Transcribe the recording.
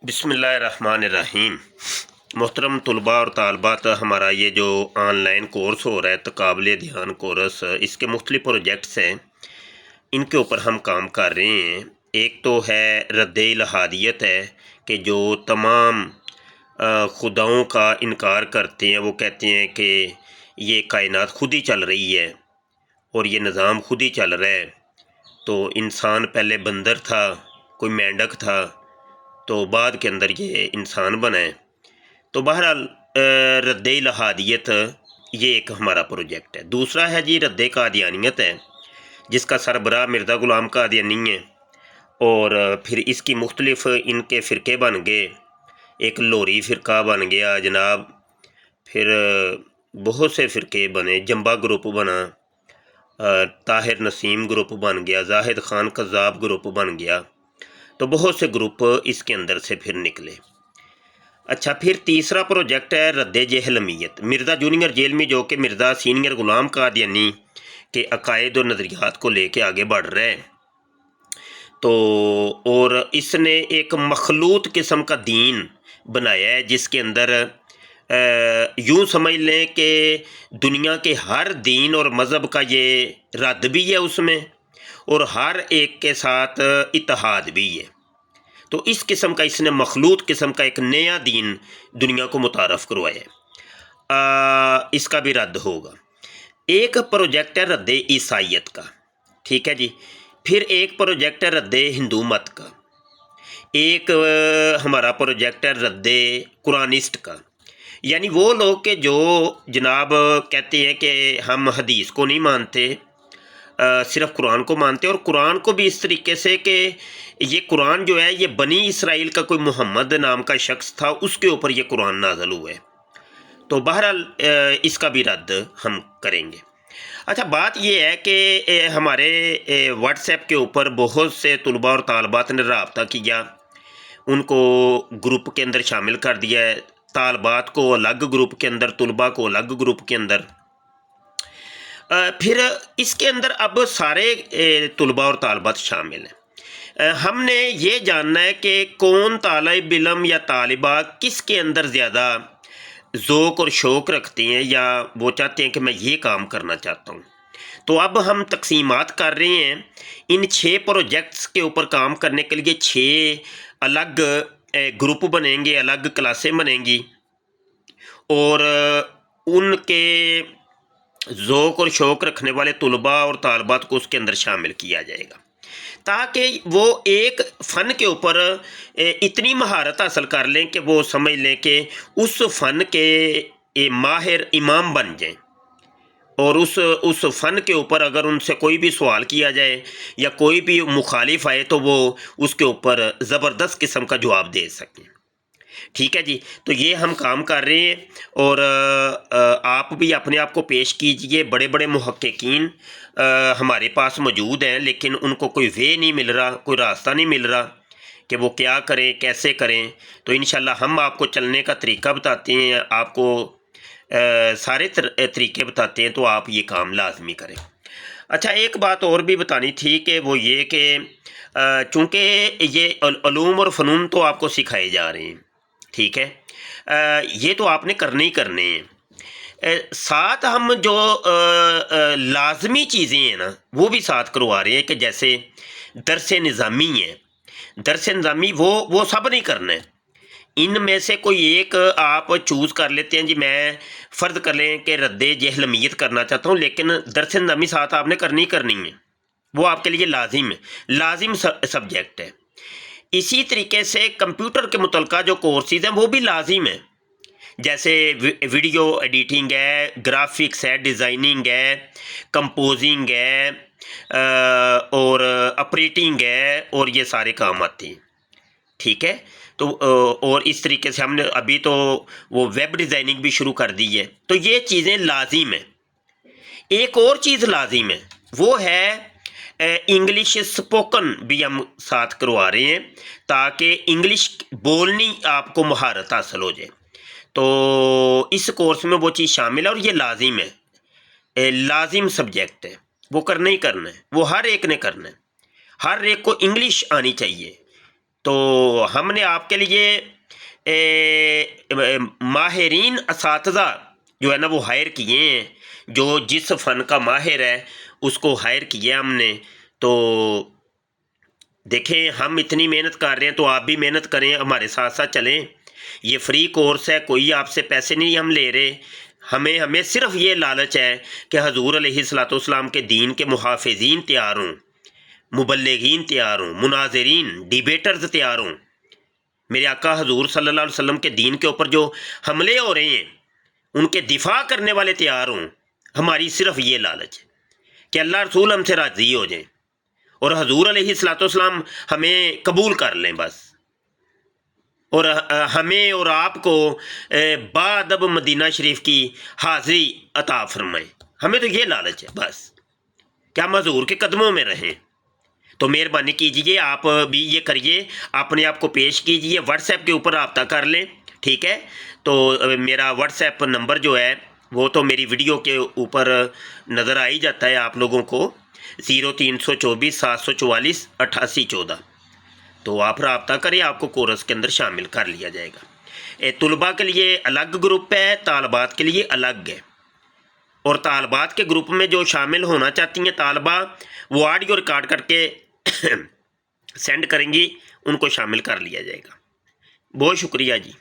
बिस्मिल्लाहिर्रहमानिर्रहीम। मोहतरम तलबा और तालबात, हमारा ये जो ऑनलाइन कोर्स हो रहा है तकाबले ध्यान कोर्स, इसके मुख्तलिफ प्रोजेक्ट्स हैं, इनके ऊपर हम काम कर रहे हैं। एक तो है रद्द इल्हादियत है कि जो तमाम खुदाओं का इनकार करते हैं, वो कहते हैं कि ये कायनात खुद ही चल रही है और ये निज़ाम खुद ही चल रहा है। तो इंसान पहले बंदर था, कोई मेंढक था, तो बाद के अंदर ये इंसान बना है। तो बहरहाल रद्द इल्हादियत ये एक हमारा प्रोजेक्ट है। दूसरा है जी रद्द कादियानियत है, जिसका सरबराह मिर्ज़ा ग़ुलाम कादियानी है। और फिर इसकी मुख्तलिफ इनके फ़िरके बन गए। एक लोरी फ़िरका बन गया जनाब, फिर बहुत से फ़िरके बने, जंबा ग्रुप बना, ताहिर नसीम ग्रुप बन गया, जाहिद ख़ान कज़्ज़ाब ग्रुप बन गया। तो बहुत से ग्रुप इसके अंदर से फिर निकले। अच्छा, फिर तीसरा प्रोजेक्ट है रद्द जहलमियत। मिर्ज़ा जूनियर जेल में, जो कि मिर्ज़ा सीनियर ग़ुलाम कादियानी के अकायद और नज़रियात को लेके आगे बढ़ रहे हैं। तो और इसने एक मखलूत किस्म का दीन बनाया है, जिसके अंदर यूँ समझ लें कि दुनिया के हर दीन और मज़हब का ये रद्द भी है उसमें, और हर एक के साथ इत्तेहाद भी है। तो इस किस्म का इसने मखलूत किस्म का एक नया दीन दुनिया को मुतारफ़ करवाया। इसका भी रद्द होगा। एक प्रोजेक्ट है रद्द ईसाइयत का, ठीक है जी। फिर एक प्रोजेक्ट है रद्द हिंदू मत का। एक हमारा प्रोजेक्ट है रद्द कुरानिस्ट का, यानी वो लोग के जो जनाब कहते हैं कि हम हदीस को नहीं मानते, सिर्फ कुरान को मानते, और कुरान को भी इस तरीके से कि ये कुरान जो है ये बनी इसराइल का कोई मोहम्मद नाम का शख्स था, उसके ऊपर ये कुरान नाज़िल हुआ है। तो बहरहाल इसका भी रद्द हम करेंगे। अच्छा, बात ये है कि हमारे व्हाट्सएप के ऊपर बहुत से तलबा और तालबात ने रब्ता किया, उनको ग्रुप के अंदर शामिल कर दिया है, तालबात को अलग ग्रुप के अंदर, तलबा को अलग ग्रुप के अंदर। फिर इसके अंदर अब सारे तलबा और तालबात शामिल हैं। हमने ये जानना है कि कौन तालिब इल्म या तालिबा किसके अंदर ज़्यादा ज़ौक़ और शौक़ रखती हैं, या वो चाहते हैं कि मैं ये काम करना चाहता हूँ। तो अब हम तकसीमात कर रहे हैं। इन 6 प्रोजेक्ट्स के ऊपर काम करने के लिए 6 अलग ग्रुप बनेंगे, अलग क्लासें बनेंगी, और उनके ज़ौक़ और शौक़ रखने वाले तलबा और तालबात को उसके अंदर शामिल किया जाएगा, ताकि वो एक फ़न के ऊपर इतनी महारत हासिल कर लें कि वो समझ लें कि उस फ़न के माहिर इमाम बन जाएं। और उस फ़न के ऊपर अगर उनसे कोई भी सवाल किया जाए या कोई भी मुखालिफ आए, तो वो उसके ऊपर ज़बरदस्त किस्म का जवाब दे सकें। ठीक है जी। तो ये हम काम कर रहे हैं, और आप भी अपने आप को पेश कीजिए। बड़े बड़े मुहक्किकीन हमारे पास मौजूद हैं, लेकिन उनको कोई वे नहीं मिल रहा, कोई रास्ता नहीं मिल रहा कि वो क्या करें, कैसे करें। तो इंशाल्लाह हम आपको चलने का तरीका बताते हैं, आपको सारे तरीके बताते हैं, तो आप ये काम लाजमी करें। अच्छा, एक बात और भी बतानी थी कि वो ये कि चूँकि ये उलूम और फ़नून तो आपको सिखाए जा रहे हैं, ठीक है, ये तो आपने करने ही करने हैं। साथ हम जो लाजमी चीज़ें हैं ना, वो भी साथ करवा रहे हैं, कि जैसे दरस निज़ामी है, दरस निज़ामी वो सब नहीं करना है। इनमें से कोई एक आप चूज़ कर लेते हैं जी। मैं फ़र्ज़ कर लें कि रद्द जहलमियत करना चाहता हूँ, लेकिन दरस निज़ामी साथ आपने करनी ही करनी है, वो आपके लिए लाजिम है, लाजिम सब्जेक्ट है। इसी तरीके से कंप्यूटर के मुतल्लिक़ जो कोर्सेज़ हैं वो भी लाजिम है, जैसे वीडियो एडिटिंग है, ग्राफिक्स है, डिज़ाइनिंग है, कंपोजिंग है, और ऑपरेटिंग है, और ये सारे काम आते हैं, ठीक है। तो और इस तरीके से हमने अभी तो वो वेब डिज़ाइनिंग भी शुरू कर दी है। तो ये चीज़ें लाजिम हैं। एक और चीज़ लाजिम है, वो है इंग्लिश स्पोकन भी हम साथ करवा रहे हैं, ताकि इंग्लिश बोलनी आपको महारत हासिल हो जाए। तो इस कोर्स में वो चीज़ शामिल है, और ये लाजिम है, लाजिम सब्जेक्ट है, वो करना ही करना है, वो हर एक ने करना है। हर एक को इंग्लिश आनी चाहिए, تو ہم نے آپ کے لیے ماہرین اساتذہ جو ہے نا وہ ہائر کیے ہیں، جو جس فن کا ماہر ہے اس کو ہائر کیا ہم نے۔ تو دیکھیں ہم اتنی محنت کر رہے ہیں تو آپ بھی محنت کریں، ہمارے ساتھ ساتھ چلیں۔ یہ فری کورس ہے، کوئی آپ سے پیسے نہیں ہم لے رہے، ہمیں صرف یہ لالچ ہے کہ حضور علیہ الصلوۃ والسلام کے دین کے محافظین تیار ہوں، مبلغین تیار ہوں، مناظرین ڈیبیٹرز تیار ہوں۔ میرے آقا حضور صلی اللہ علیہ وسلم کے دین کے اوپر جو حملے ہو رہے ہیں ان کے دفاع کرنے والے تیار ہوں۔ ہماری صرف یہ لالچ ہے کہ اللہ رسول ہم سے راضی ہو جائیں اور حضور علیہ الصلوۃ والسلام ہمیں قبول کر لیں بس، اور ہمیں اور آپ کو بادب مدینہ شریف کی حاضری عطا فرمائیں۔ ہمیں تو یہ لالچ ہے بس کہ ہم حضور کے قدموں میں رہیں۔ تو مہربانی کیجیے آپ بھی یہ کریے، اپنے آپ کو پیش کیجیے، واٹس ایپ کے اوپر رابطہ کر لیں، ٹھیک ہے؟ تو میرا واٹس ایپ نمبر جو ہے وہ تو میری ویڈیو کے اوپر نظر آ ہی جاتا ہے آپ لوگوں کو، 0324 744 8814۔ تو آپ رابطہ کریں، آپ کو کورس کے اندر شامل کر لیا جائے گا۔ طلباء کے لیے الگ گروپ ہے، طالبات کے لیے الگ ہے، اور طالبات کے گروپ میں جو شامل ہونا چاہتی ہیں طالبہ، وہ آڈیو ریکارڈ کر کے سینڈ کریں گی، ان کو شامل کر لیا جائے گا۔ بہت شکریہ جی۔